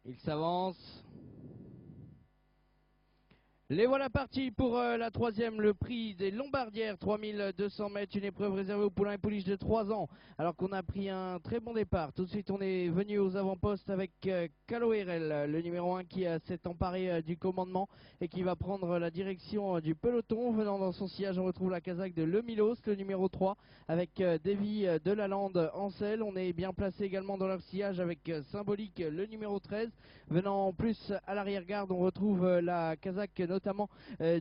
Il s'avance. Les voilà partis pour la troisième, le prix des Lombardières, 3200 mètres, une épreuve réservée aux poulains et pouliches de 3 ans. Alors qu'on a pris un très bon départ. Tout de suite, on est venu aux avant-postes avec Caloerel, le numéro 1 qui s'est emparé du commandement et qui va prendre la direction du peloton. Venant dans son sillage, on retrouve la casaque de Le Milos, le numéro 3, avec Davy de la Lande en selle. On est bien placé également dans leur sillage avec Symbolique, le numéro 13. Venant en plus à l'arrière-garde, on retrouve la casaque notamment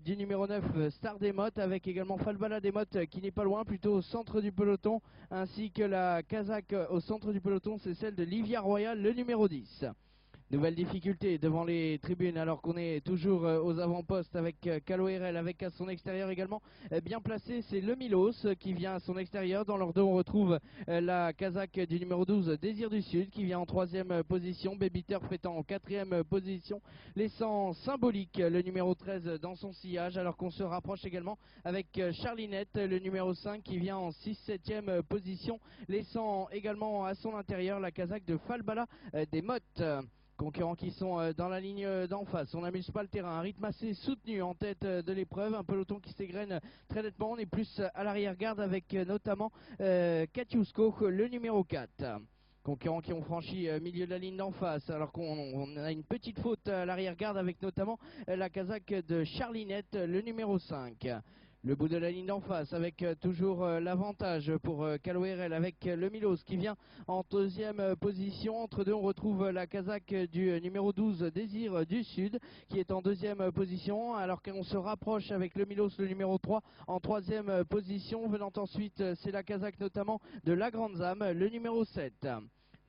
du numéro 9 Star Desmottes, avec également Falbala Desmottes qui n'est pas loin, plutôt au centre du peloton, ainsi que la casaque au centre du peloton, c'est celle de Livia Royal, le numéro 10. Nouvelle difficulté devant les tribunes alors qu'on est toujours aux avant-postes avec Caloerel, avec à son extérieur également bien placé, c'est Le Milos qui vient à son extérieur. Dans leur dos on retrouve la casaque du numéro 12 Désir du Sud qui vient en troisième position, Baby Turf étant en quatrième position, laissant Symbolique le numéro 13 dans son sillage, alors qu'on se rapproche également avec Charlinette le numéro 5 qui vient en 6-7e position, laissant également à son intérieur la casaque de Falbala Desmottes. Concurrents qui sont dans la ligne d'en face. On n'amuse pas le terrain, un rythme assez soutenu en tête de l'épreuve, un peloton qui s'égrène très nettement. On est plus à l'arrière-garde avec notamment Katiusko, le numéro 4. Concurrents qui ont franchi milieu de la ligne d'en face, alors qu'on a une petite faute à l'arrière-garde avec notamment la casaque de Charlinette, le numéro 5. Le bout de la ligne d'en face avec toujours l'avantage pour Caloerel avec Le Milos qui vient en deuxième position. Entre deux on retrouve la casaque du numéro 12 Désir du Sud qui est en deuxième position, alors qu'on se rapproche avec Le Milos le numéro 3 en troisième position. Venant ensuite c'est la casaque notamment de La Grande Zame, le numéro 7.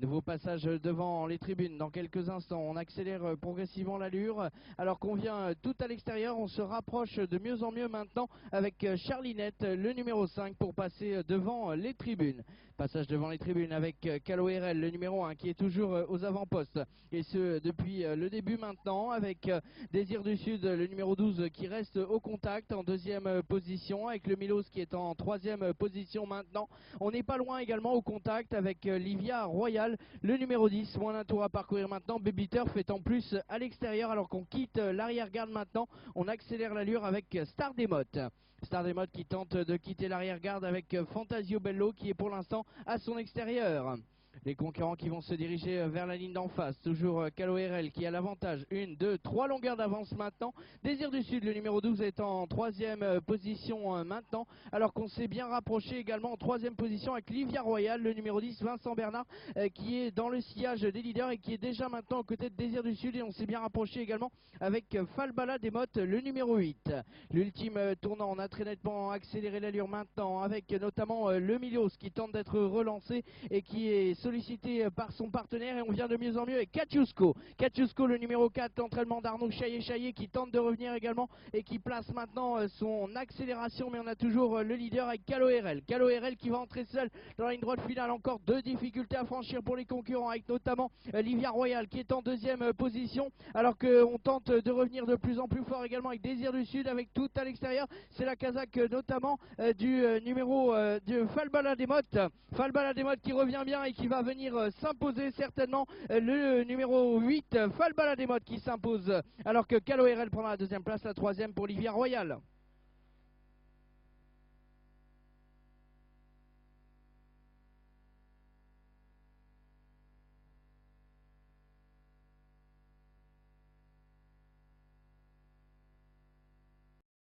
Nouveau passage devant les tribunes dans quelques instants. On accélère progressivement l'allure alors qu'on vient tout à l'extérieur. On se rapproche de mieux en mieux maintenant avec Charlinette, le numéro 5, pour passer devant les tribunes. Passage devant les tribunes avec Caloerel, le numéro 1, qui est toujours aux avant-postes. Et ce depuis le début maintenant avec Désir du Sud, le numéro 12, qui reste au contact en deuxième position, avec Le Milos qui est en troisième position maintenant. On n'est pas loin également au contact avec Livia Royal, le numéro 10, moins d'un tour à parcourir maintenant. Baby Turf est en plus à l'extérieur alors qu'on quitte l'arrière-garde maintenant. On accélère l'allure avec Star Desmottes. Star Desmottes qui tente de quitter l'arrière-garde avec Fantasio Bello qui est pour l'instant à son extérieur. Les concurrents qui vont se diriger vers la ligne d'en face. Toujours Caloerel qui a l'avantage. 1, 2, 3 longueurs d'avance maintenant. Désir du Sud, le numéro 12, est en troisième position maintenant. Alors qu'on s'est bien rapproché également en troisième position avec Livia Royal, le numéro 10, Vincent Bernard, qui est dans le sillage des leaders et qui est déjà maintenant aux côtés de Désir du Sud. Et on s'est bien rapproché également avec Falbala Desmottes, le numéro 8. L'ultime tournant, on a très nettement accéléré l'allure maintenant avec notamment Le Milos qui tente d'être relancé et qui est sollicité par son partenaire, et on vient de mieux en mieux avec Katiusko, le numéro 4, l'entraînement d'Arnaud Chaillet qui tente de revenir également et qui place maintenant son accélération, mais on a toujours le leader avec Caloerel qui va entrer seul dans la ligne droite finale. Encore deux difficultés à franchir pour les concurrents avec notamment Livia Royal qui est en deuxième position, alors qu'on tente de revenir de plus en plus fort également avec Désir du Sud avec tout à l'extérieur. C'est la casaque notamment du numéro de Falbala Desmottes qui revient bien et qui va venir s'imposer certainement. Le numéro 8 Falbala Desmottes qui s'impose alors que Caloerel prendra la deuxième place, la troisième pour Livia Royal.